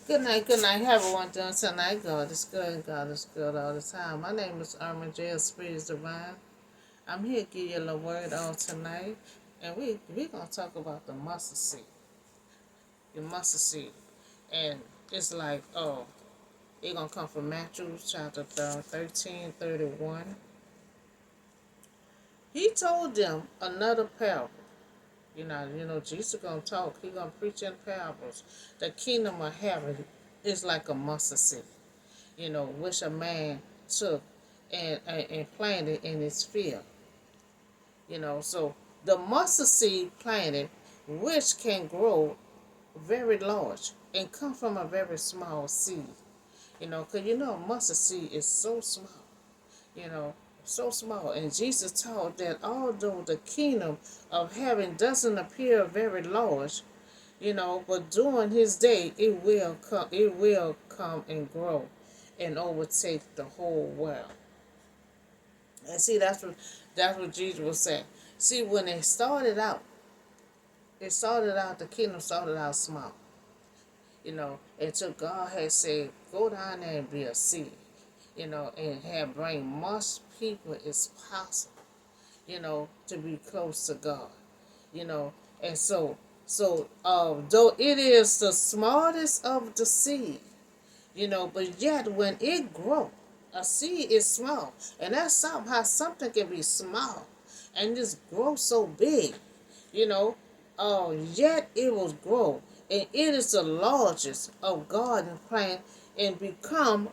Good night. Have everyone doing tonight. God is good and God is good all the time. My name is Armin J. Spirit is Divine. I'm here to give you a little word on tonight. And we're going to talk about the mustard seed. The mustard seed. And it's like, it's going to come from Matthew chapter 13:31. He told them another parable. Jesus gonna talk. He gonna preach in parables. The kingdom of heaven is like a mustard seed, which a man took and planted in his field. So the mustard seed planted, which can grow very large and come from a very small seed. Because a mustard seed is so small. You know, so small. And Jesus taught that although the kingdom of heaven doesn't appear very large, but during his day it will come and grow and overtake the whole world. And see, that's what Jesus was saying. See, when the kingdom started out small, until God had said, go down there and be a seed, and have bring much people as possible, to be close to God, and though it is the smallest of the seed, but yet when it grows, a seed is small, and that's how something can be small and just grow so big, you know. Yet it will grow, and it is the largest of garden plant and become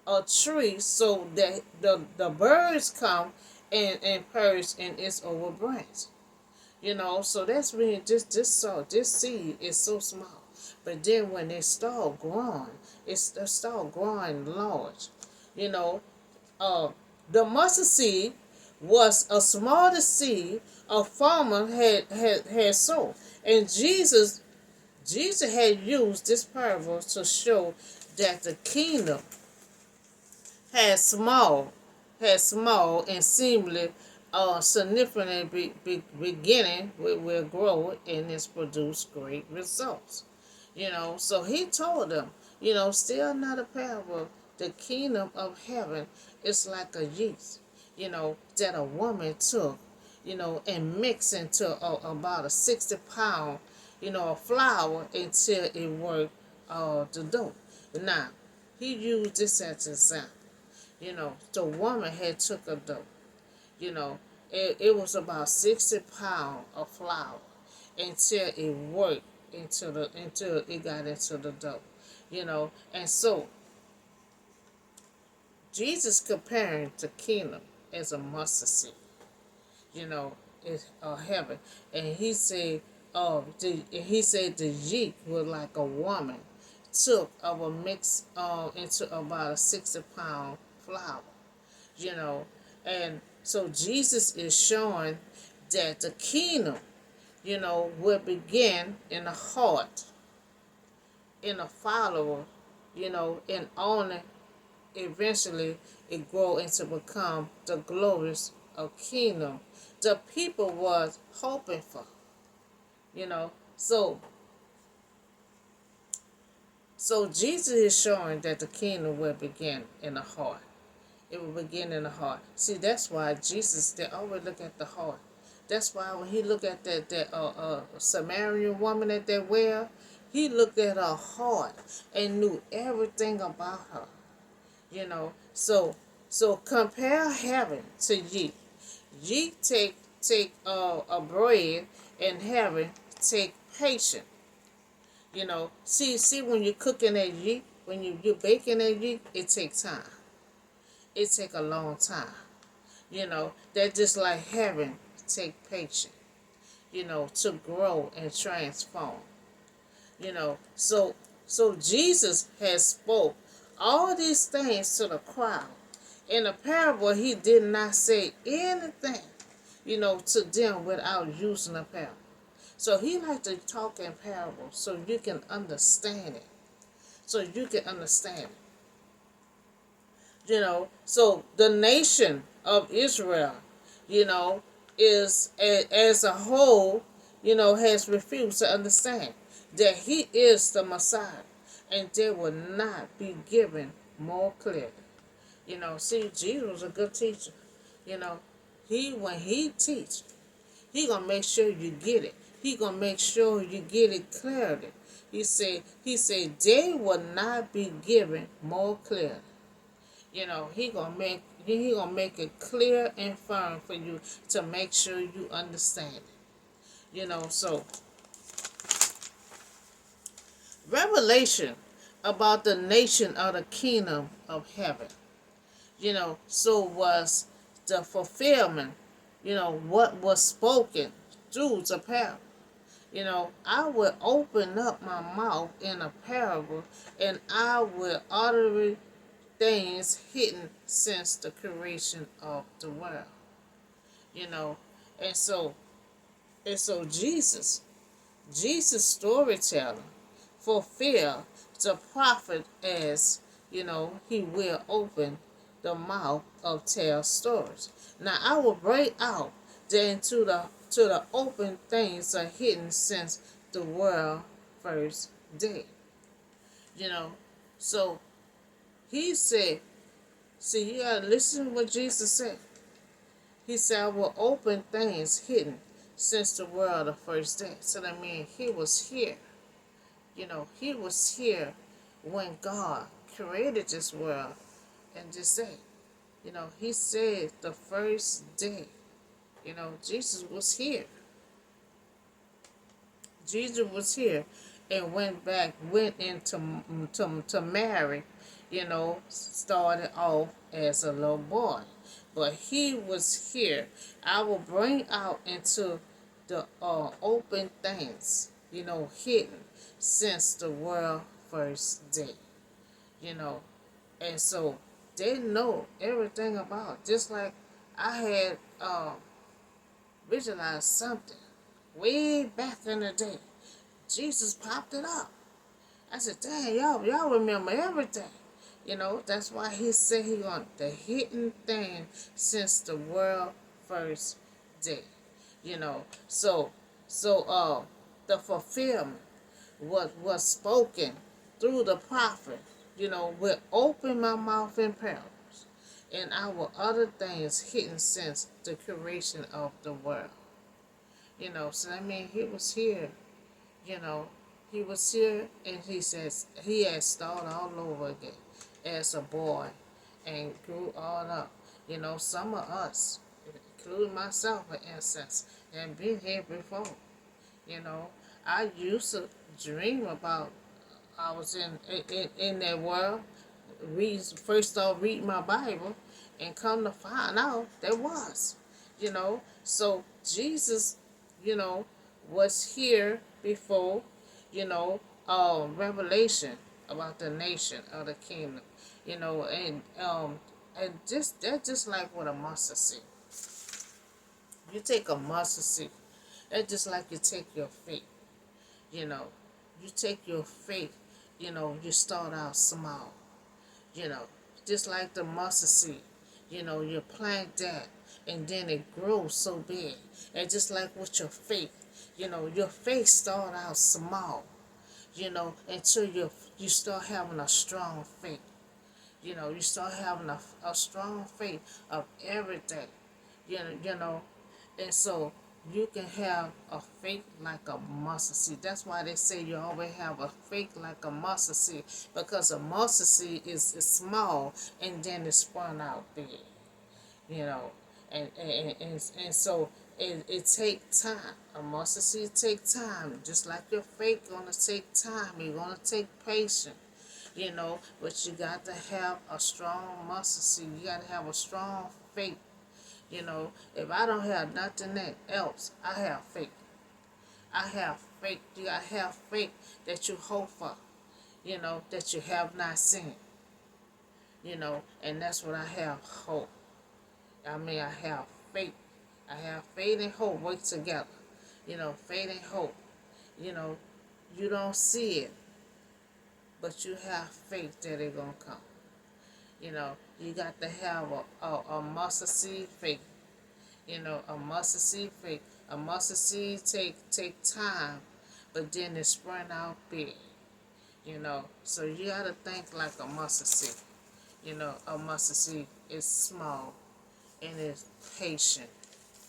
a tree, so that the birds come and perch in its over branch. So that's really this seed is so small. But then when they start growing, they start growing large. You know, uh, the mustard seed was a smaller seed a farmer had sown. And Jesus had used this parable to show that the kingdom had small, and seemingly significant beginning will grow and has produced great results. So he told them, still not a parable. The kingdom of heaven is like a yeast, that a woman took, and mixed into about a 60 pound, of flour until it worked the dough. Now, he used this as an example. The woman had took a dough. It was about 60 pounds of flour until it worked until it got into the dough. And so Jesus comparing the kingdom as a mustard seed. It's heaven, and he said the yeast was like a woman took of a mix into about a 60 pound flour. you know. And so Jesus is showing that the kingdom, will begin in the heart, in a follower, and only eventually it grow into become the glorious of kingdom the people was hoping for. So Jesus is showing that the kingdom will begin in the heart. It will begin in the heart. See, that's why Jesus, they always look at the heart. That's why when he looked at that Samaritan woman at that well, he looked at her heart and knew everything about her. So compare heaven to ye. Ye take a bread, and heaven take patience. See when you're cooking that yeast, when you're baking that yeast, it takes time. It take a long time. That just like heaven take patience, to grow and transform. So Jesus has spoke all these things to the crowd. In the parable, he did not say anything, to them without using a parable. So he liked to talk in parables so you can understand it. So you can understand it. So the nation of Israel, is as a whole, has refused to understand that he is the Messiah, and they will not be given more clearly. See, Jesus was a good teacher. You know, when he teach, he gonna make sure you get it. He gonna make sure you get it clearly. He said they will not be given more clearly. He gonna make it clear and firm for you to make sure you understand it. So revelation about the nation of the kingdom of heaven. So was the fulfillment, what was spoken through the parable. I will open up my mouth in a parable, and I will utter things hidden since the creation of the world. You know, and so Jesus storytelling fulfill the prophet as he will open the mouth of tell stories. Now I will break out then to the open things are hidden since the world first day. You know, so he said, see, you gotta listen to what Jesus said. He said, I will open things hidden since the world of first day. So that means he was here. He was here when God created this world and this day. He said the first day, Jesus was here. Jesus was here and went into to marry, started off as a little boy. But he was here. I will bring out into the open things, hidden since the world first day. And so they know everything about it. Just like I had visualized something way back in the day. Jesus popped it up. I said, dang, y'all remember everything. That's why he said he on the hidden thing since the world first day. So the fulfillment what was spoken through the prophet, will open my mouth in parables, and I will utter things hidden since the creation of the world. So I mean, he was here, you know, he was here, and he says he had started all over again as a boy and grew all up. Some of us, including myself, for instance, have been here before. You know, I used to dream about I was in that world. First started reading my Bible, and come to find out there was. So Jesus, you know, was here before, revelation about the nation of the kingdom, and that's just like what a mustard seed. You take a mustard seed, that's just like you take your faith. You know, you take your faith, you start out small, you know, just like the mustard seed. You plant that and then it grows so big. And just like with your faith, your faith start out small, until you start having a strong faith. You start having a strong faith of everything, you know, and so you can have a faith like a mustard seed. That's why they say you always have a faith like a mustard seed, because a mustard seed is small and then it's sprung out big, you know, and so it takes time. A mustard seed take time, just like your faith gonna take time. You're gonna take patience. But you got to have a strong mustard seed. You got to have a strong faith. If I don't have nothing else, I have faith. I have faith. You got to have faith that you hope for, that you have not seen, and that's what I have, hope. I mean, I have faith. I have faith and hope work together. Faith and hope. You don't see it, but you have faith that it's going to come. You got to have a mustard seed faith. A mustard seed faith. A mustard seed take time, but then it sprung out big. So you gotta think like a mustard seed. A mustard seed is small and it's patient.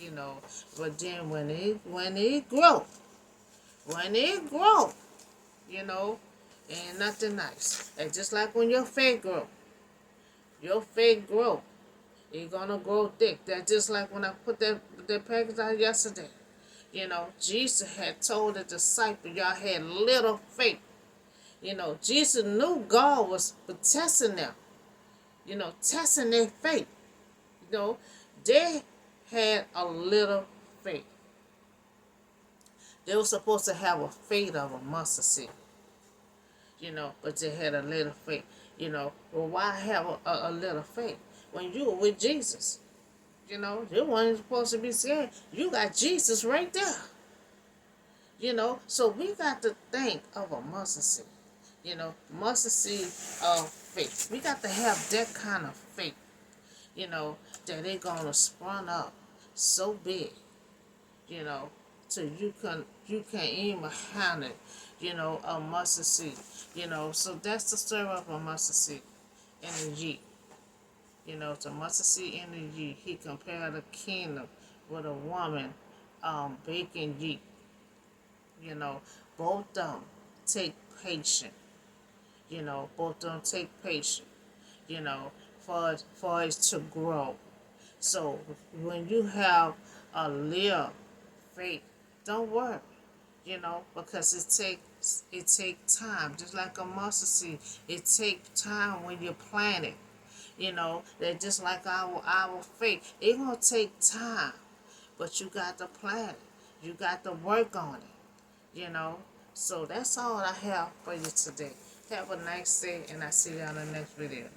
you know. But then when it grow, ain't nothing nice. And just like when your faith grow, it's gonna grow thick. That's just like when I put that package out yesterday. Jesus had told the disciples, y'all had little faith. Jesus knew God was testing them. Testing their faith. You know, they had a little faith. They were supposed to have a faith of a mustard seed, but they had a little faith. Well, why have a little faith when you were with Jesus? You weren't supposed to be scared. You got Jesus right there. So we got to think of a mustard seed. Mustard seed of faith. We got to have that kind of faith. That they're gonna sprung up so big. You know, so you can even handle it. A mustard seed. So that's the story of a mustard seed and a yeast. The mustard seed and the yeast. He compared the kingdom with a woman baking yeast. Both of them take patience. Both of them take patience. For it to grow. So when you have a little faith, don't worry. Because it takes time. Just like a mustard seed, it takes time when you plant it. That just like our faith, it gonna take time, but you got to plant it. You got to work on it. So that's all I have for you today. Have a nice day, and I see you on the next video.